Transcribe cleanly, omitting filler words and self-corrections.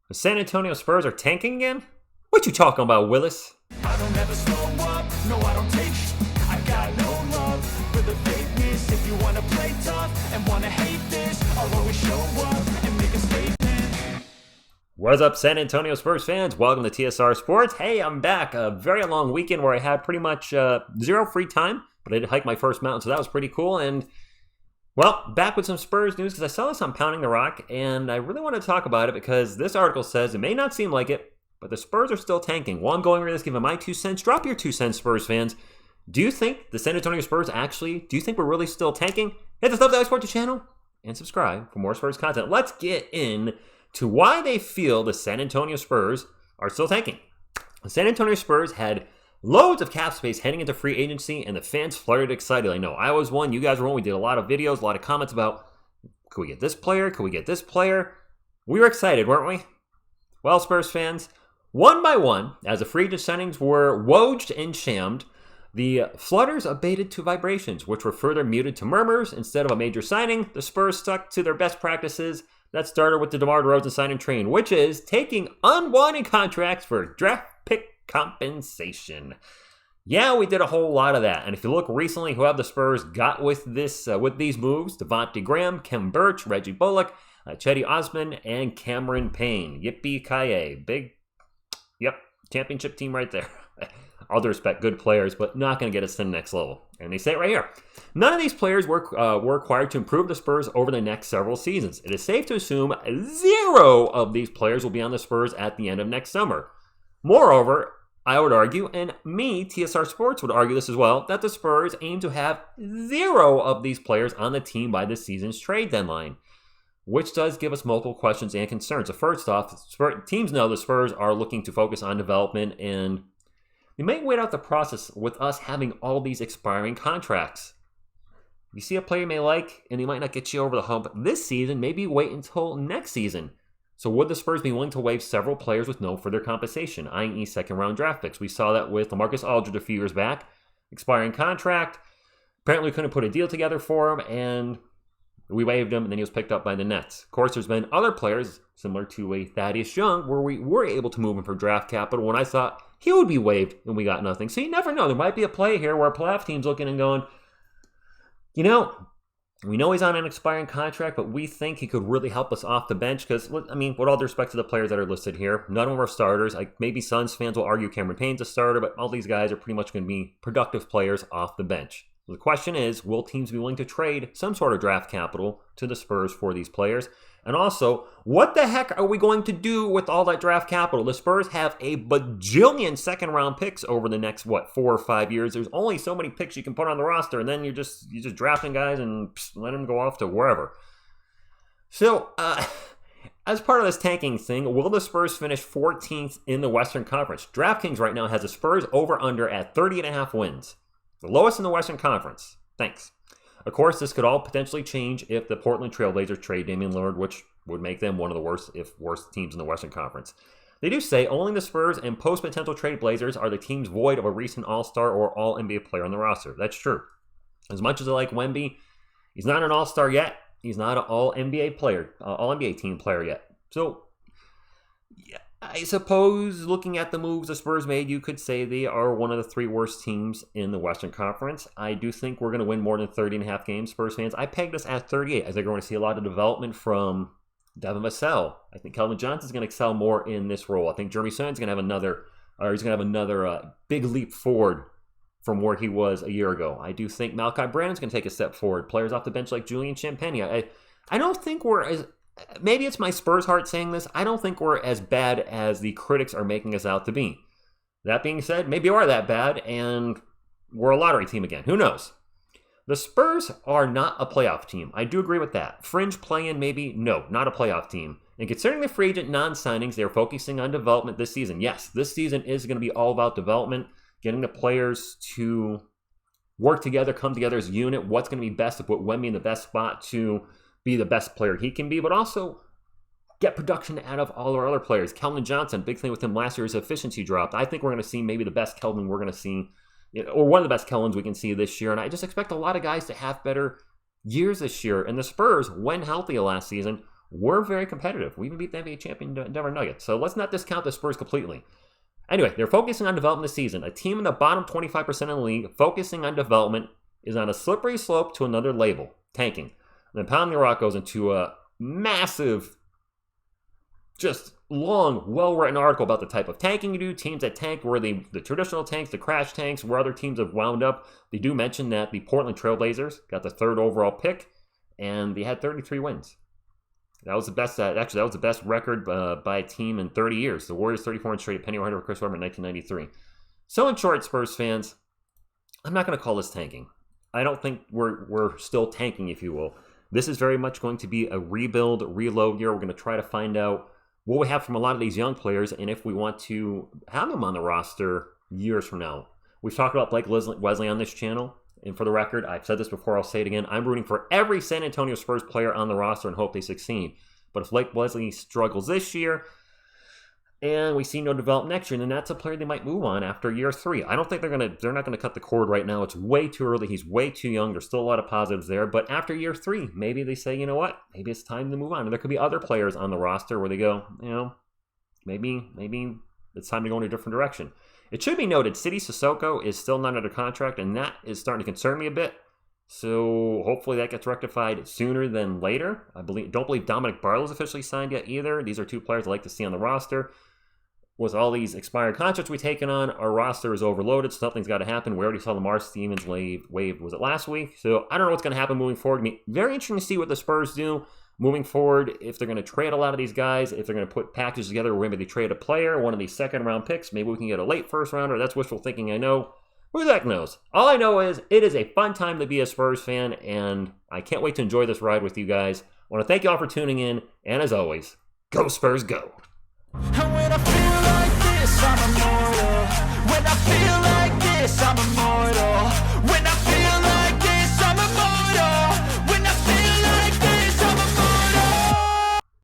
The San Antonio Spurs are tanking again? What you talking about, Willis? I don't ever slow up, no I don't take I got no love for the fakeness. If you wanna play tough and wanna hate this, I'll always show up and make a statement. What's up, San Antonio Spurs fans? Welcome to TSR Sports. Hey, I'm back. A very long weekend where I had pretty much zero free time, but I did hike my first mountain, so that was pretty cool. And, well, back with some Spurs news because I saw this on Pounding the Rock, and I really want to talk about it because this article says it may not seem like it, but the Spurs are still tanking. Well, I'm going over this, giving my 2 cents. Drop your 2 cents, Spurs fans. Do you think the San Antonio Spurs do you think we're really still tanking? Hit the Stuff That I Support channel and subscribe for more Spurs content. Let's get in to why they feel the San Antonio Spurs are still tanking. The San Antonio Spurs had loads of cap space heading into free agency, and the fans flirted excited. I know I was one, you guys were one. We did a lot of videos, a lot of comments about, could we get this player? Could we get this player? We were excited, weren't we? Well, Spurs fans, one by one, as the free agent signings were woged and shammed, the flutters abated to vibrations, which were further muted to murmurs. Instead of a major signing, the Spurs stuck to their best practices that started with the DeMar DeRozan signing train, which is taking unwanted contracts for draft pick compensation. Yeah, we did a whole lot of that. And if you look recently, who have the Spurs got with these moves? Devontae Graham, Khem Birch, Reggie Bullock, Chetty Osman, and Cameron Payne. Yippee-ki-yay. Championship team right there. All due respect, good players, but not going to get us to the next level. And they say it right here. None of these players were required to improve the Spurs over the next several seasons. It is safe to assume 0 of these players will be on the Spurs at the end of next summer. Moreover, I would argue, and me, TSR Sports, would argue this as well, that the Spurs aim to have 0 of these players on the team by this season's trade deadline, which does give us multiple questions and concerns. So first off, teams know the Spurs are looking to focus on development, and they may wait out the process with us having all these expiring contracts. You see a player you may like, and they might not get you over the hump this season, maybe wait until next season. So would the Spurs be willing to waive several players with no further compensation, i.e. second-round draft picks? We saw that with LaMarcus Aldridge a few years back. Expiring contract. Apparently we couldn't put a deal together for him, and we waived him, and then he was picked up by the Nets. Of course, there's been other players, similar to a Thaddeus Young, where we were able to move him for draft capital when I thought he would be waived, and we got nothing. So you never know. There might be a play here where a playoff team's looking and going, we know he's on an expiring contract, but we think he could really help us off the bench because, with all due respect to the players that are listed here, none of them are starters. Maybe Suns fans will argue Cameron Payne's a starter, but all these guys are pretty much going to be productive players off the bench. The question is, will teams be willing to trade some sort of draft capital to the Spurs for these players? And also, what the heck are we going to do with all that draft capital? The Spurs have a bajillion second-round picks over the next, 4 or 5 years. There's only so many picks you can put on the roster, and then you're just drafting guys and let them go off to wherever. So, as part of this tanking thing, will the Spurs finish 14th in the Western Conference? DraftKings right now has the Spurs over-under at 30.5 wins. The lowest in the Western Conference. Thanks. Of course, this could all potentially change if the Portland Trailblazers trade Damian Lillard, which would make them one of the worst, if worst, teams in the Western Conference. They do say only the Spurs and post-potential trade Blazers are the teams void of a recent All-Star or All-NBA player on the roster. That's true. As much as I like Wemby, he's not an All-Star yet. He's not an All-NBA player, All-NBA team player yet. So, yeah, I suppose looking at the moves the Spurs made, you could say they are one of the 3 worst teams in the Western Conference. I do think we're going to win more than 30.5 games, Spurs fans. I pegged us at 38. I think we're going to see a lot of development from Devin Vassell. I think Kelvin Johnson's going to excel more in this role. I think Jeremy Sohan's going to have another big leap forward from where he was a year ago. I do think Malachi Brannon's going to take a step forward. Players off the bench like Julian Champagnie. I don't think we're as... Maybe it's my Spurs heart saying this. I don't think we're as bad as the critics are making us out to be. That being said, maybe we are that bad, and we're a lottery team again. Who knows? The Spurs are not a playoff team. I do agree with that. Fringe play-in, maybe? No, not a playoff team. And considering the free agent non-signings, they're focusing on development this season. Yes, this season is going to be all about development, getting the players to work together, come together as a unit, what's going to be best to put Wemby in the best spot to be the best player he can be, but also get production out of all our other players. Keldon Johnson, big thing with him last year, his efficiency dropped. I think we're going to see maybe the best Keldon we're going to see, or one of the best Keldons we can see this year, and I just expect a lot of guys to have better years this year. And the Spurs, when healthy last season, we're very competitive. We even beat the NBA champion Denver Nuggets. So let's not discount the Spurs completely. Anyway, they're focusing on development this season. A team in the bottom 25% of the league focusing on development is on a slippery slope to another label, tanking. And then Pounding the Rock goes into a massive, just long, well-written article about the type of tanking you do, teams that tank, where the traditional tanks, the crash tanks, where other teams have wound up. They do mention that the Portland Trailblazers got the 3rd overall pick, and they had 33 wins. That was the best. Actually, that was the best record by a team in 30 years. The Warriors 34 and straight, Penny Hardaway over Chris Webber in 1993. So in short, Spurs fans, I'm not going to call this tanking. I don't think we're still tanking, if you will. This is very much going to be a rebuild, reload year. We're going to try to find out what we have from a lot of these young players, and if we want to have them on the roster years from now. We've talked about Blake Wesley on this channel. And for the record, I've said this before, I'll say it again. I'm rooting for every San Antonio Spurs player on the roster and hope they succeed. But if Blake Wesley struggles this year and we see no development next year, then that's a player they might move on after year 3. I don't think they're not gonna cut the cord right now. It's way too early. He's way too young. There's still a lot of positives there. But after year 3, maybe they say, you know what? Maybe it's time to move on. And there could be other players on the roster where they go, maybe it's time to go in a different direction. It should be noted, City Sissoko is still not under contract, and that is starting to concern me a bit. So hopefully that gets rectified sooner than later. Don't believe Dominic Barlow's officially signed yet either. These are 2 players I like to see on the roster. With all these expired contracts we've taken on, our roster is overloaded. Something's got to happen. We already saw Lamar Stevens waive, was it last week? So I don't know what's going to happen moving forward. Very interesting to see what the Spurs do moving forward, if they're going to trade a lot of these guys, if they're going to put packages together where maybe they trade a player, one of these second-round picks, maybe we can get a late first-rounder. That's wishful thinking, I know. Who the heck knows? All I know is it is a fun time to be a Spurs fan, and I can't wait to enjoy this ride with you guys. I want to thank you all for tuning in, and as always, go Spurs, go!